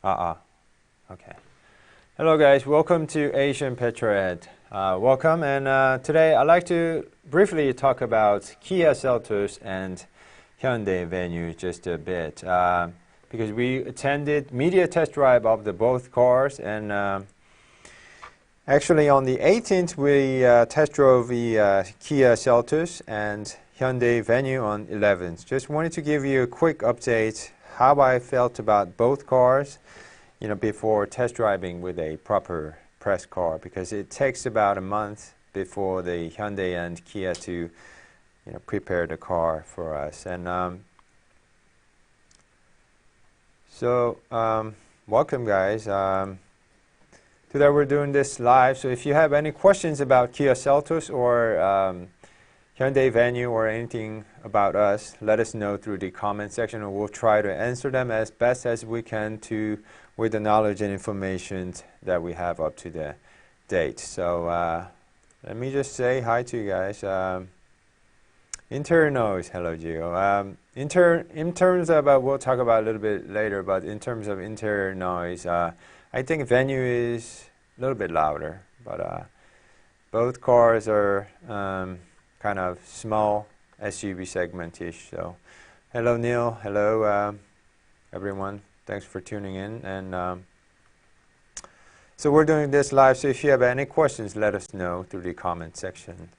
Okay. Hello guys, welcome to Asian Petrohead. Welcome, and today I'd like to briefly talk about Kia Seltos and Hyundai Venue just a bit, because we attended media test drive of the both cars, and actually on the 18th we test drove the Kia Seltos and Hyundai Venue on 11th. Just wanted to give you a quick update how I felt about both cars, before test driving with a proper press car, because it takes about a month before the Hyundai and Kia to, prepare the car for us. And welcome guys. Today we're doing this live, so if you have any questions about Kia Seltos or Hyundai Venue or anything about us, let us know through the comment section, and we'll try to answer them as best as we can with the knowledge and information that we have up to the date. So let me just say hi to you guys. Interior noise, hello Gio. In terms of, we'll talk about a little bit later, but in terms of interior noise, I think Venue is a little bit louder, but both cars are kind of small SUV segment-ish. So hello Neil, hello everyone, thanks for tuning in. And so we're doing this live, so if you have any questions, let us know through the comment section.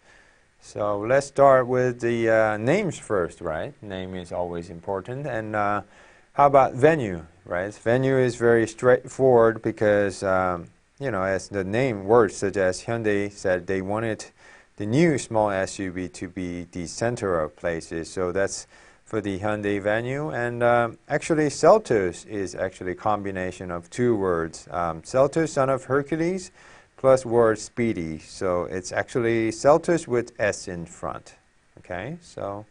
So let's start with the names first, right? Name is always important. And how about Venue, right? Venue is very straightforward because as the name word suggests, Hyundai said they wanted the new small SUV to be the center of places. So that's for the Hyundai Venue. And actually Seltos is actually a combination of two words. Seltos, son of Hercules, plus word speedy. So it's actually Seltos with S in front. Okay, so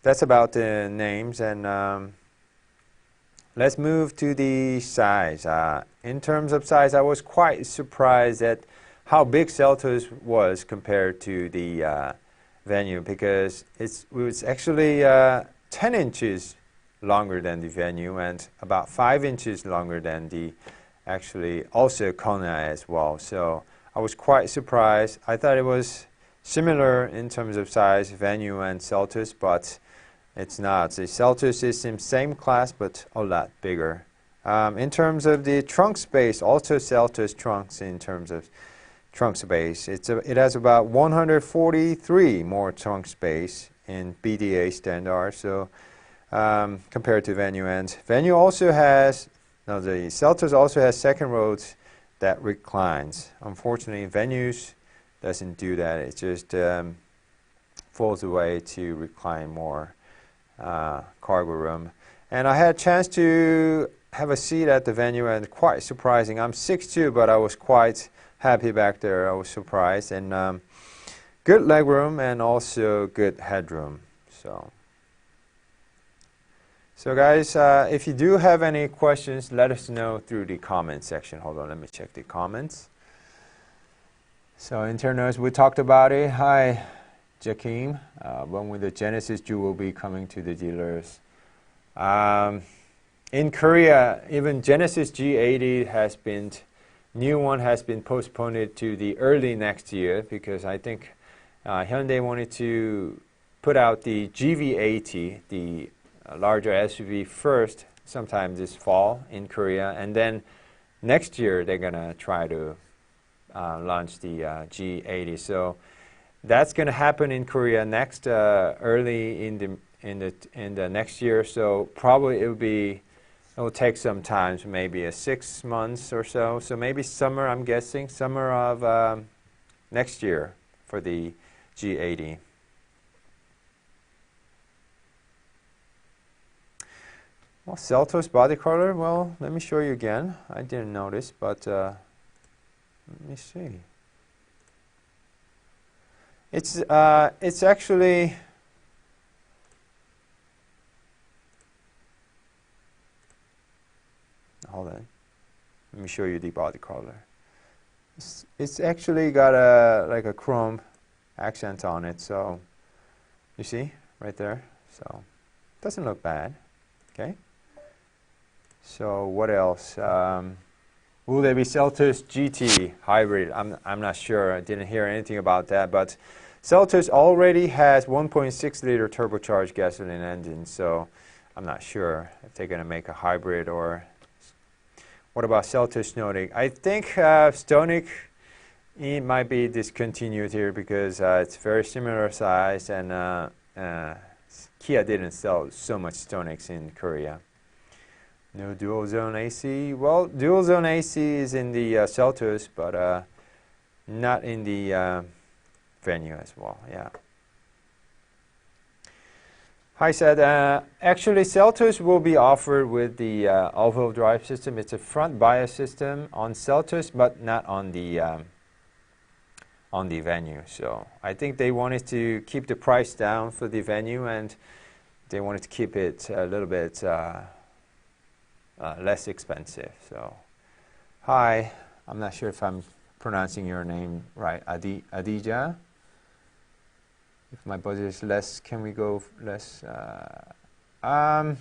that's about the names. And let's move to the size. In terms of size, I was quite surprised at how big Seltos was compared to the Venue, because it was actually 10 inches longer than the Venue and about 5 inches longer than the actually also Kona as well. So I was quite surprised. I thought it was similar in terms of size, Venue and Seltos, but it's not. The Seltos is in same class but a lot bigger. In terms of the trunk space, also Seltos trunks in terms of trunk space. It has about 143 more trunk space in BDA standard. So compared to Venue, and Venue also has, the Seltos also has second rows that reclines. Unfortunately, Venues doesn't do that. It just folds away to recline more cargo room. And I had a chance to have a seat at the Venue, and quite surprising. I'm 6'2", but I was quite happy back there. I was surprised. And good leg room and also good headroom. So guys, if you do have any questions, let us know through the comment section. Hold on, let me check the comments. So internals, we talked about it. Hi, Jakeem. When will the Genesis Jewel be coming to the dealers? In Korea, even Genesis G80 new one has been postponed to the early next year, because I think Hyundai wanted to put out the GV80, the larger SUV, first sometime this fall in Korea, and then next year they're gonna try to launch the G80. So that's gonna happen in Korea next early in the next year. So probably it will take some time, so maybe 6 months or so. So maybe summer, I'm guessing, summer of next year for the G80. Well, Seltos body color, well, let me show you again. I didn't notice, but let me see. It's actually, hold on, let me show you the body color. It's actually got like a chrome accent on it, so you see right there. So doesn't look bad. Okay. So what else? Will there be Seltos GT hybrid? I'm not sure. I didn't hear anything about that. But Seltos already has 1.6 liter turbocharged gasoline engine, so I'm not sure if they're going to make a hybrid. Or what about Seltos Stonic? I think Stonic, it might be discontinued here because it's very similar size, and Kia didn't sell so much Stonics in Korea. No dual zone AC. Well, dual zone AC is in the Seltos, but not in the Venue as well. Yeah. Hi, said. Actually, Seltos will be offered with the all-wheel drive system. It's a front bias system on Seltos, but not on the Venue. So I think they wanted to keep the price down for the Venue, and they wanted to keep it a little bit less expensive. So, hi. I'm not sure if I'm pronouncing your name right. Adija. If my budget is less, can we go less? I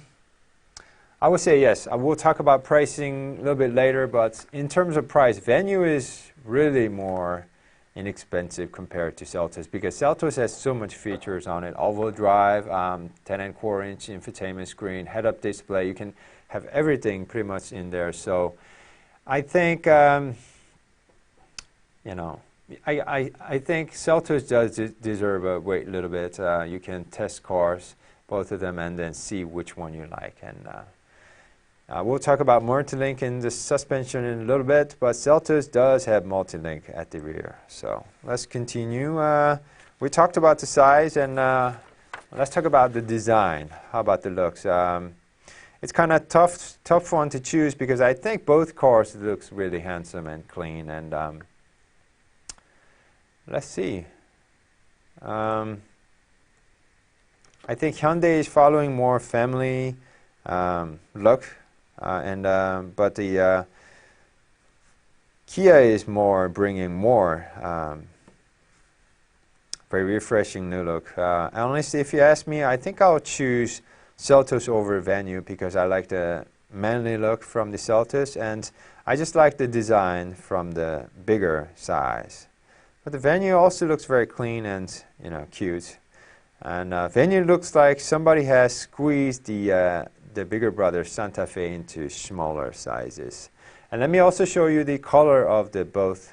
would say yes. I will talk about pricing a little bit later, but in terms of price, Venue is really more inexpensive compared to Seltos because Seltos has so much features on it. All-wheel drive, 10.25-inch infotainment screen, head-up display. You can have everything pretty much in there. So I think, you know, I think Seltos does deserve a wait a little bit. You can test cars, both of them, and then see which one you like. And we'll talk about multi-link in the suspension in a little bit, but Seltos does have multi-link at the rear. So let's continue. We talked about the size, and let's talk about the design. How about the looks? It's kind of tough one to choose because I think both cars looks really handsome and clean. And let's see. I think Hyundai is following more family look, but the Kia is bringing more very refreshing new look. Honestly, if you ask me, I think I'll choose Seltos over Venue because I like the manly look from the Seltos, and I just like the design from the bigger size. But the Venue also looks very clean and, you know, cute. And Venue looks like somebody has squeezed the bigger brother Santa Fe into smaller sizes. And let me also show you the color of both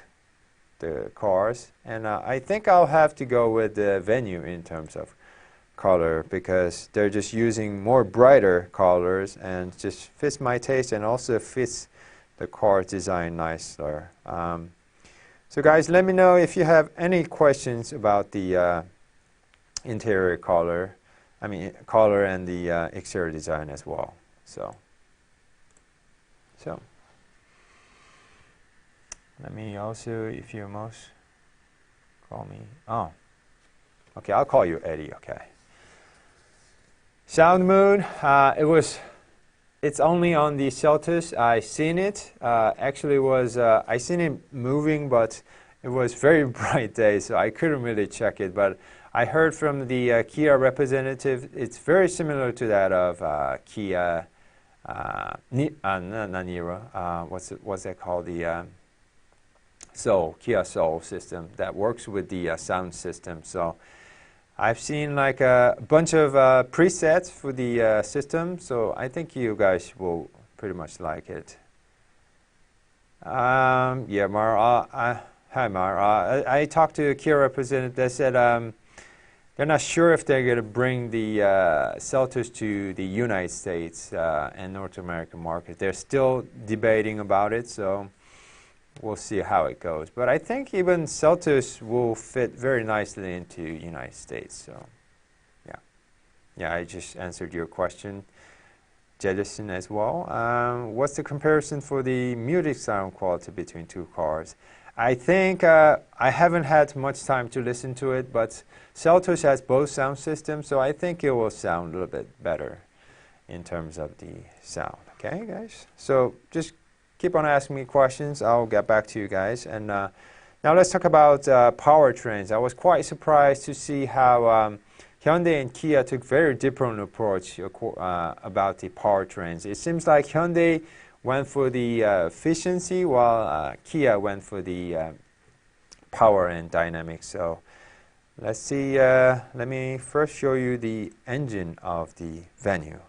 the cars. And I think I'll have to go with the Venue in terms of color because they're just using more brighter colors and just fits my taste and also fits the car design nicer. So guys, let me know if you have any questions about the interior color and the exterior design as well. So let me also, if you most call me. Oh, okay, I'll call you Eddie. Okay. Sound mood. It's only on the Seltos. I seen it. Actually, I seen it moving, but it was very bright day, so I couldn't really check it. But I heard from the Kia representative, it's very similar to that of Kia. Not Niro. What's that called? The Kia Soul system that works with the sound system. So I've seen like a bunch of presets for the system, so I think you guys will pretty much like it. Yeah, Mara. Hi, Mara. I talked to a Kia representative. They said they're not sure if they're going to bring the Seltos to the United States and North American market. They're still debating about it, so we'll see how it goes. But I think even Seltos will fit very nicely into the United States. So, yeah. Yeah, I just answered your question. Jettison as well. What's the comparison for the music sound quality between two cars? I think I haven't had much time to listen to it, but Seltos has both sound systems, so I think it will sound a little bit better in terms of the sound. Okay, guys? So just keep on asking me questions. I'll get back to you guys. And now let's talk about powertrains. I was quite surprised to see how Hyundai and Kia took very different approach about the powertrains. It seems like Hyundai went for the efficiency, while Kia went for the power and dynamics. So let's see. Let me first show you the engine of the Venue.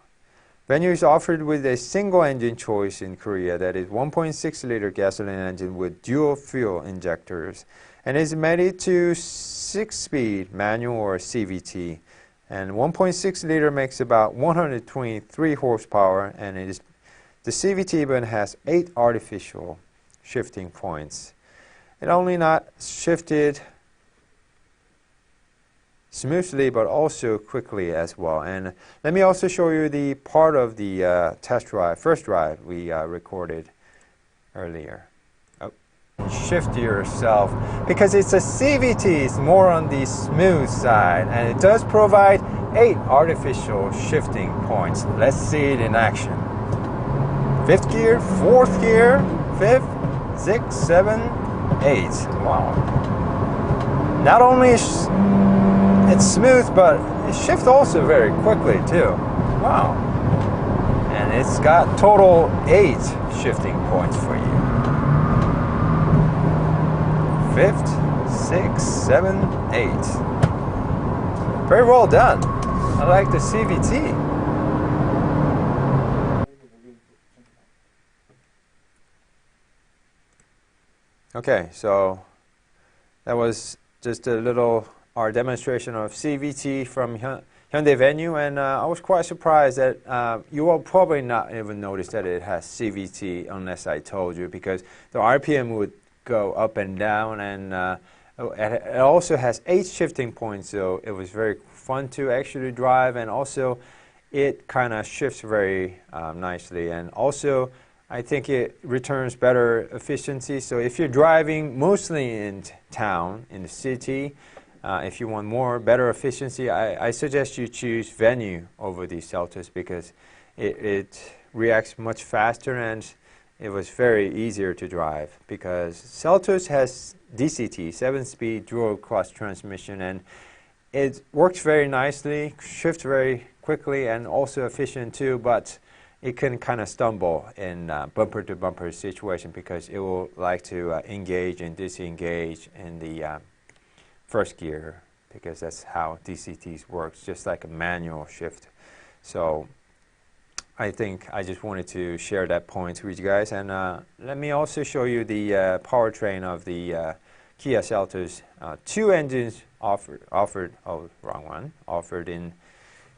Venue is offered with a single engine choice in Korea, that is 1.6-liter gasoline engine with dual fuel injectors, and is mated to 6-speed manual or CVT. And 1.6-liter makes about 123 horsepower, and the CVT even has 8 artificial shifting points. It only not shifted smoothly, but also quickly as well. And let me also show you the part of the first drive we recorded earlier. Oh. Shift yourself, because it's a CVT, it's more on the smooth side, and it does provide 8 artificial shifting points. Let's see it in action. 5th gear, 4th gear, 5th, 6th, 7th, 8th. Wow. Not only it's smooth, but it shifts also very quickly too. Wow. And it's got total 8 shifting points for you. 5th, 6th, 7th, 8th. Very well done. I like the CVT. Okay, so that was just a little our demonstration of CVT from Hyundai Venue, and I was quite surprised that you will probably not even notice that it has CVT unless I told you, because the RPM would go up and down, and it also has 8 shifting points, so it was very fun to actually drive, and also it kind of shifts very nicely, and also I think it returns better efficiency. So if you're driving mostly in town, in the city, if you want better efficiency, I suggest you choose Venue over the Seltos, because it reacts much faster, and it was very easier to drive, because Seltos has DCT, 7-speed dual clutch transmission, and it works very nicely, shifts very quickly, and also efficient too, but it can kind of stumble in bumper-to-bumper situation, because it will like to engage and disengage in the first gear, because that's how DCTs works, just like a manual shift. So I think I just wanted to share that point with you guys, and let me also show you the powertrain of the Kia Seltos. 2 engines offered in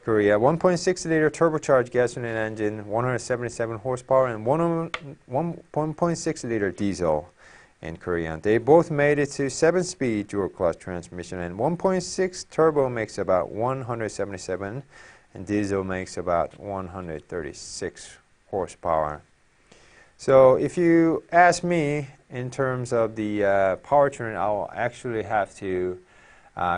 Korea. 1.6-liter turbocharged gasoline engine, 177 horsepower, and 1.6-liter diesel in Korea. They both made it to 7-speed dual clutch transmission, and 1.6 turbo makes about 177, and diesel makes about 136 horsepower. So if you ask me in terms of the powertrain, I'll actually have to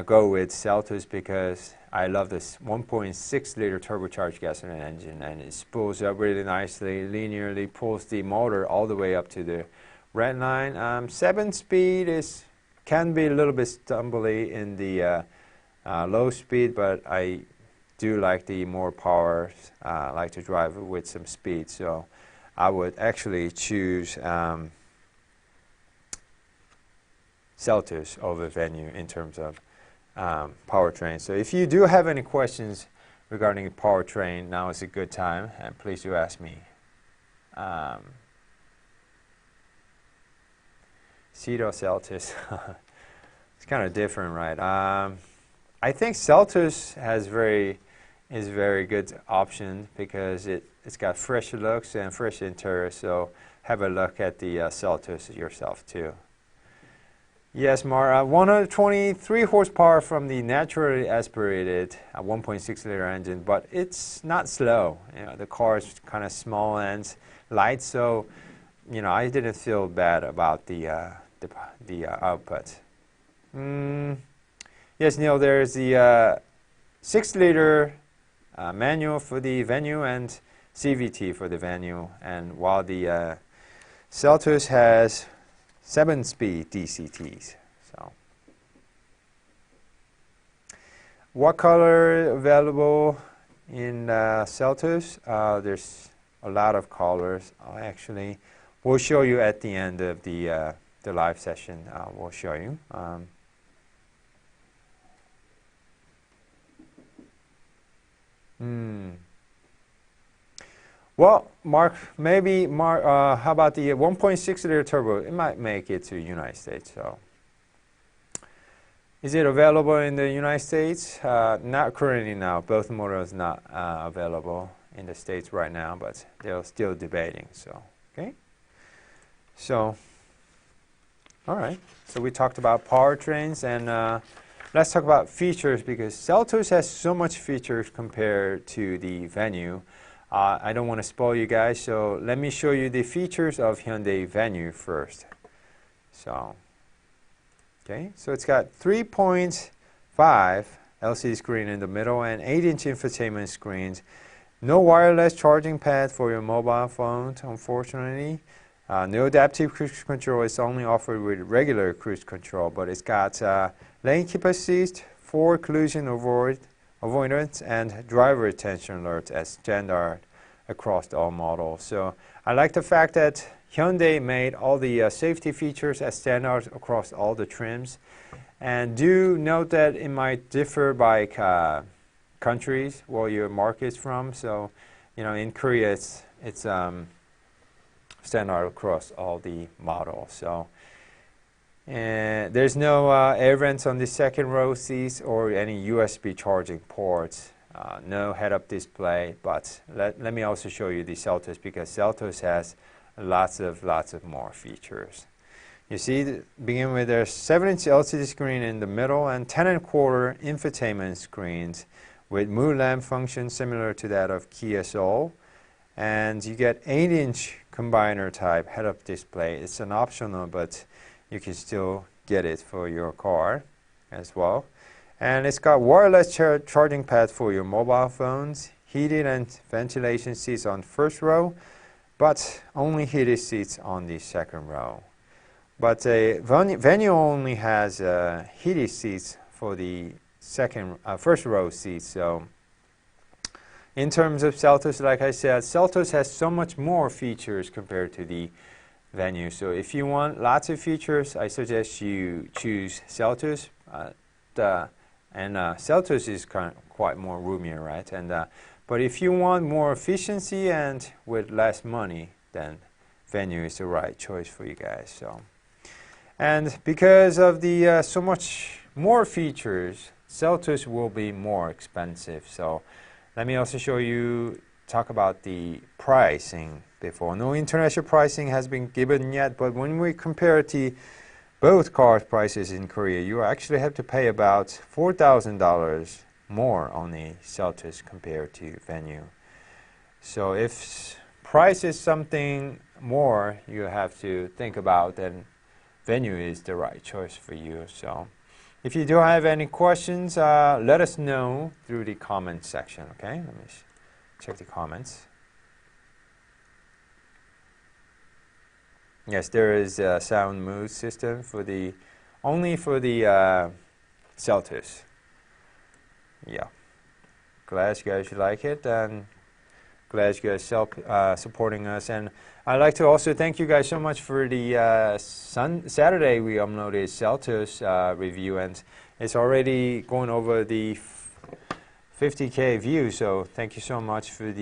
go with Seltos, because I love this 1.6-liter turbocharged gasoline engine, and it spools up really nicely, linearly pulls the motor all the way up to the red line. 7-speed can be a little bit stumbly in the low speed, but I do like the more power, like to drive with some speed, so I would actually choose Seltos over Venue in terms of powertrain. So if you do have any questions regarding the powertrain, now is a good time, and please do ask me. Cedo Seltos. It's kind of different, right? I think Seltos is very good option, because it's got fresh looks and fresh interior. So have a look at the Seltos yourself too. Yes, Mar. 123 horsepower from the naturally aspirated 1.6-liter engine, but it's not slow. You know, the car is kind of small and light, so I didn't feel bad about the output. Yes, Neil. There's the 6-liter manual for the Venue and CVT for the Venue, and while the Seltos has 7-speed DCTs. So what color available in Seltos? There's a lot of colors. Actually, we'll show you at the end of the live session. We'll show you. Well, Mark, how about the 1.6 liter turbo? It might make it to United States. So, is it available in the United States? Not currently now. Both models not available in the States right now, but they're still debating. So, okay. So, all right. So we talked about powertrains, and let's talk about features, because Seltos has so much features compared to the Venue. I don't want to spoil you guys, so let me show you the features of Hyundai Venue first. So, okay, so it's got 3.5 LCD screen in the middle and 8-inch infotainment screens. No wireless charging pad for your mobile phone, unfortunately. No adaptive cruise control. It's only offered with regular cruise control, but it's got lane keep assist, forward collision avoidance, and driver attention alert as standard across all models. So I like the fact that Hyundai made all the safety features as standard across all the trims. And do note that it might differ by countries where your market is from. So, in Korea it's standard across all the models. So, and there's no air vents on the second row seats or any USB charging ports. No head-up display, but let me also show you the Seltos, because Seltos has lots of more features. You see, begin with their 7-inch LCD screen in the middle and 10.25 infotainment screens with mood lamp function similar to that of Kia Soul. And you get 8-inch combiner type head-up display. It's an optional, but you can still get it for your car as well. And it's got wireless charging pad for your mobile phones, heated and ventilation seats on first row, but only heated seats on the second row. But Venue only has heated seats for the first row seats. So in terms of Seltos, like I said, Seltos has so much more features compared to the Venue. So if you want lots of features, I suggest you choose Seltos. Seltos is quite more roomier, right? But if you want more efficiency and with less money, then Venue is the right choice for you guys. So, and because of the so much more features, Seltos will be more expensive. So, let me also talk about the pricing before. No international pricing has been given yet, but when we compare both cars prices in Korea, you actually have to pay about $4,000 more on the Seltos compared to Venue. So if price is something more you have to think about, then Venue is the right choice for you. So if you do have any questions, let us know through the comment section, okay? Let me check the comments. Yes, there is a sound mood system only for the Seltos. Yeah. Glad you guys like it, and glad you guys supporting us. And I'd like to also thank you guys so much for the Saturday we uploaded Seltos review, and it's already going over the 50K views. So thank you so much for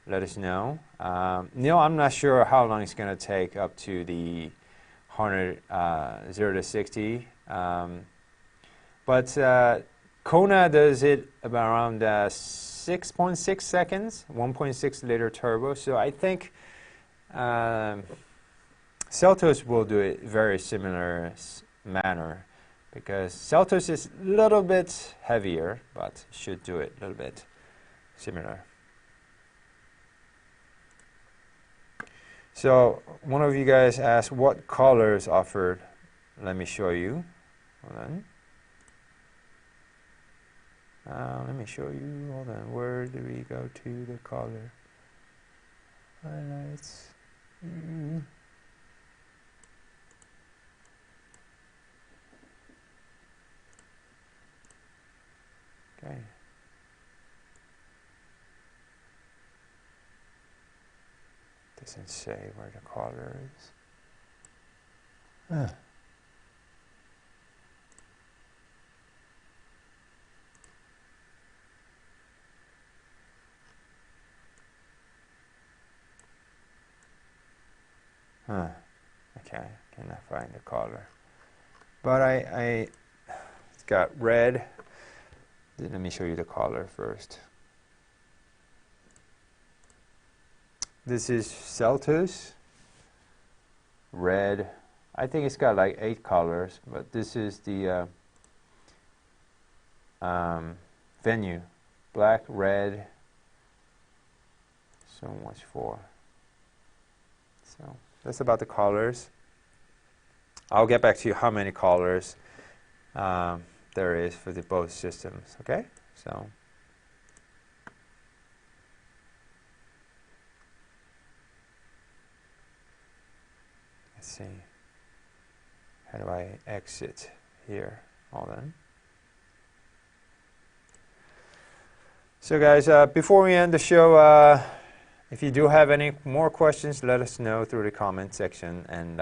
let us know. Neil, I'm not sure how long it's going to take up to the 0 to 60. But Kona does it around 6.6 seconds, 1.6 liter turbo. So I think Seltos will do it very similar manner, because Seltos is a little bit heavier, but should do it a little bit similar. So one of you guys asked what colors offered. Let me show you. Hold on. Let me show you. Hold on. Where do we go to the color? Highlights. Doesn't say where the color is. Huh. Okay, cannot find the color. But it's got red. Let me show you the color first. This is Seltos. Red. I think it's got like 8 colors, but this is the Venue. Black, red. So much for. So that's about the colors. I'll get back to you how many colors there is for the both systems. Okay, so let's see. How do I exit here? Hold on. So guys, before we end the show, if you do have any more questions, let us know through the comment section. And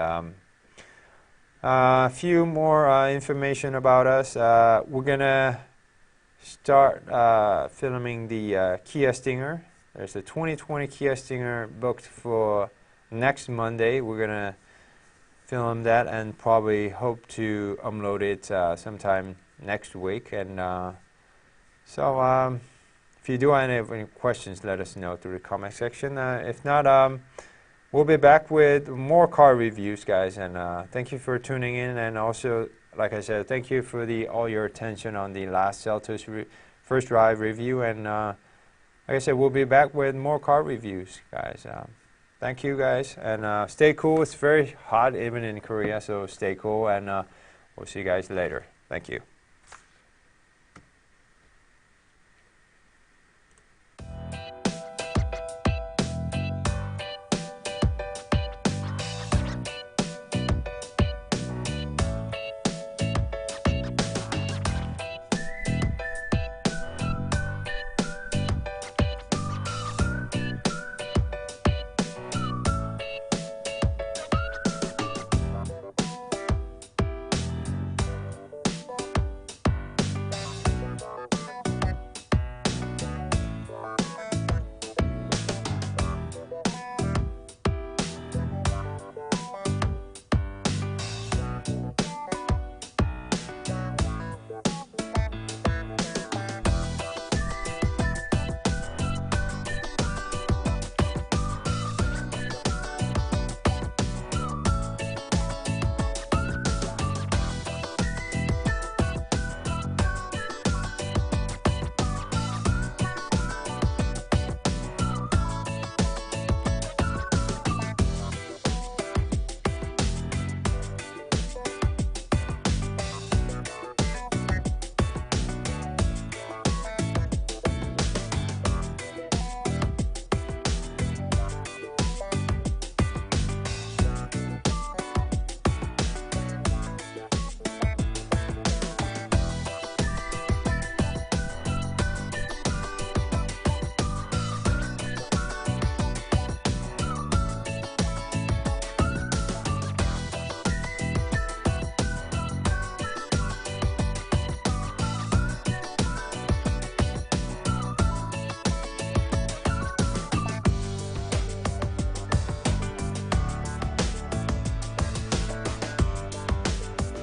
a few more information about us. We're gonna start filming the Kia Stinger. There's a 2020 Kia Stinger booked for next Monday. We're gonna film that and probably hope to upload it sometime next week. And if you do have any questions, let us know through the comment section. If not, we'll be back with more car reviews, guys. And thank you for tuning in. And also, like I said, thank you for all your attention on the last Seltos first drive review. And like I said, we'll be back with more car reviews, guys. Thank you, guys. And stay cool. It's very hot even in Korea, so stay cool. And we'll see you guys later. Thank you.